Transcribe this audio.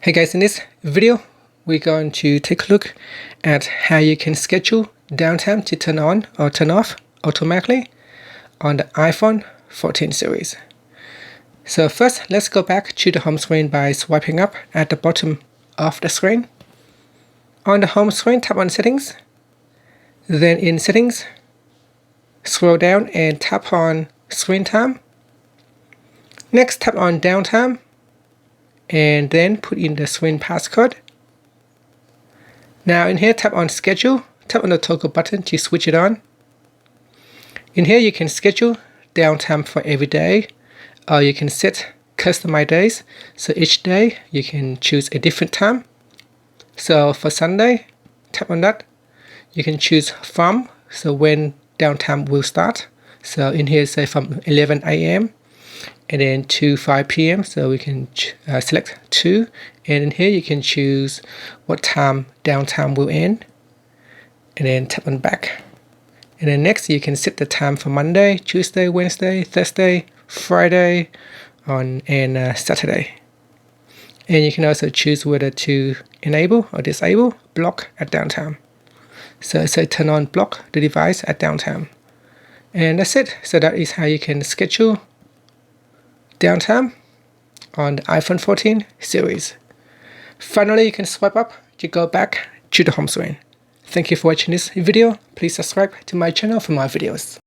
Hey guys, in this video, we're going to take a look at how you can schedule downtime to turn on or turn off automatically on the iPhone 14 series. So first, let's go back to the home screen by swiping up at the bottom of the screen. On the home screen, tap on Settings. Then in Settings, scroll down and tap on Screen Time. Next, tap on Downtime, and then put in the screen passcode. Now in here, tap on Schedule, tap on the toggle button to switch it on. In here you can schedule downtime for every day, or you can set customized days. So each day you can choose a different time. So for Sunday, tap on that. You can choose from, so when downtime will start. So in here say from 11 a.m. and then to 5 p.m. So we can select 2, and in here you can choose what time downtime will end, and then tap on back. And then next you can set the time for Monday, Tuesday, Wednesday, Thursday, Friday, and Saturday. And you can also choose whether to enable or disable block at downtime. So say turn on block the device at downtime. And that's it. So that is how you can schedule downtime on the iPhone 14 series. Finally, you can swipe up to go back to the home screen. Thank you for watching this video. Please subscribe to my channel for more videos.